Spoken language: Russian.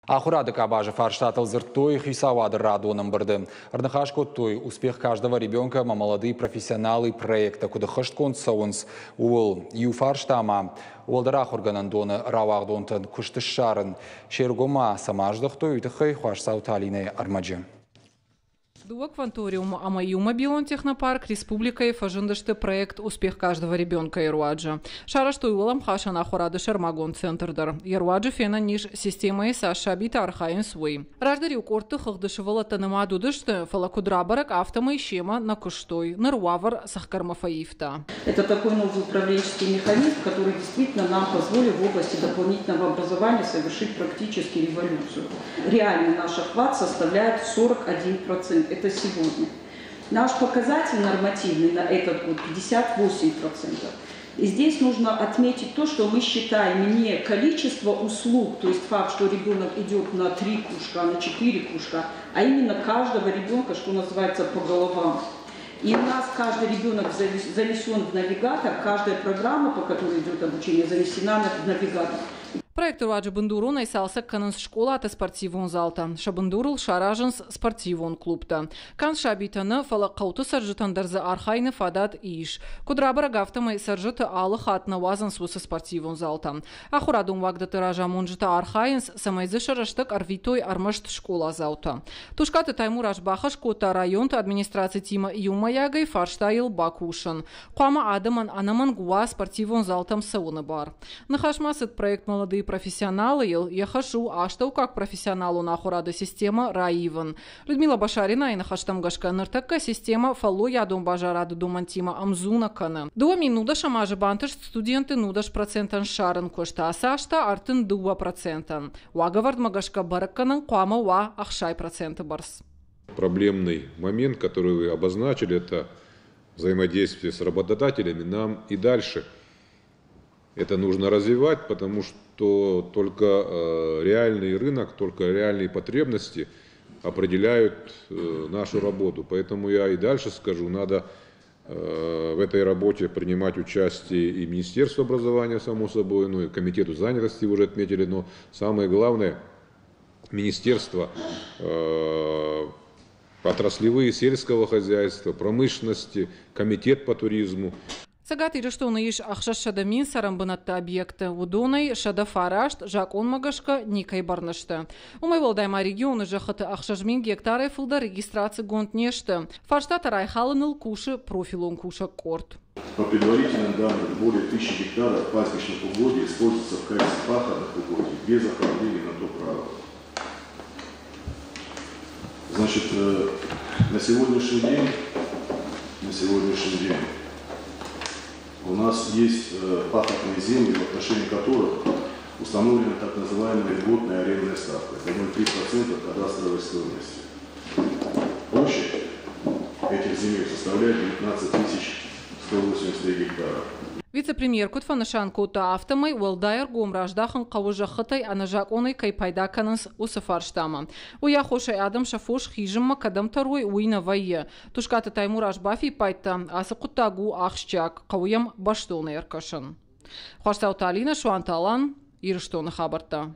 Ахурады кабажа фарштатал зыртой хисавады радуным барды. Арнахашкоттой успех каждого ребенка молодые профессионалы проекта, куда хаштконт сауынс уол юфарштама. Уолдарах органандоны равагдонтан куштышарын. Шергома самаждахтой утыхай хуашсауталине армаджи. Дуа кванториум Амаюма Биотехнопарк Республика фажындышты проект «Успех каждого ребенка» Ируаджа. Шараштой улам хашана хорады Шермагон центрдар. Ируаджа фена ниш системой сашабита архаин свой. Раждари укорты хыхдышывала танымаду дышты фалакудрабарак автомой шема на куштой. Наруавар сахкармафаифта. Это такой новый управленческий механизм, который действительно нам позволит в области дополнительного образования совершить практически революцию. Реально наш охват составляет 41%. Это сегодня. Наш показатель нормативный на этот год 58%. И здесь нужно отметить то, что мы считаем не количество услуг, то есть факт, что ребенок идет на 3 кружка, на 4 кружка, а именно каждого ребенка, что называется, по головам. И у нас каждый ребенок занесен в навигатор, каждая программа, по которой идет обучение, занесена в навигатор. Проект Руаджи Бандуру найсался канс школа от спортивон залта. Шабандурл шараженс спортивон клубта. Кан шабитана фала кауты саржитандарза архайны фадат иш. Кудрабара гафтамай саржита алы хатна вазан суса спортивон залта. Ахурадум вагдаты ража монжита архайнс самайзы шараштык арвитой армашт школа залта. Тушкаты Таймур Ашбахаш кота районта администрации Тима Юмаягай фарштайл Бакушин. Куама адаман анаман гуа спортивон залтам сауны бар. Нахашмасыт проект молодые профессионалы, я хашу, а что как профессионалу на ахурада система Раиван. Людмила Башарина и на хаштам гашка ныртака система фало ядом бажарада думантима амзуна кана. Дуами нудаш амажи бантыш студенты нудаш процентан шарын кошта, а сашта артын 2%. Уагавард магашка баракканан куама уа ахшай проценты барс. Проблемный момент, который вы обозначили, это взаимодействие с работодателями. Нам и дальше это нужно развивать, потому что только реальный рынок, только реальные потребности определяют нашу работу. Поэтому я и дальше скажу, надо в этой работе принимать участие и Министерство образования, само собой, ну и Комитету занятости уже отметили, но самое главное, Министерство отраслевые сельского хозяйства, промышленности, Комитет по туризму. Сагатыры что наиш ахша шадамин сарамбанатта объекта удоной шада фарашт жак он магашка никай барнашта. Умай волдайма регионы жахаты ахшажмин гектары фылда регистрации гонт нешта. Фарштата райхаланыл куши профилон куша корт. По предварительным данным, более 1000 гектаров пастбищных угодий используется в качестве пахотных угодий без оформления на то право. Значит, на сегодняшний день у нас есть пахотные земли, в отношении которых установлена так называемая льготная арендная ставка. Это 0,3% кадастровой стоимости. Площадь этих земель составляет 19 183 гектара. Вице-премьер Кутфанашан Кота Автомай Уэлдайр Гомраждахан Каужахатай Анажак Оной Кайпайдаканас Усафарштама. Уя Хошай Адам Шафош Хижима Кадам Тарой Уина Вайе. Тушката Таймур Ашбафи Пайта Асакутагу Ахшчак Кауям Баштоны Эркашан. Хуаштауталина Шуанталан Ирштона Хабарта.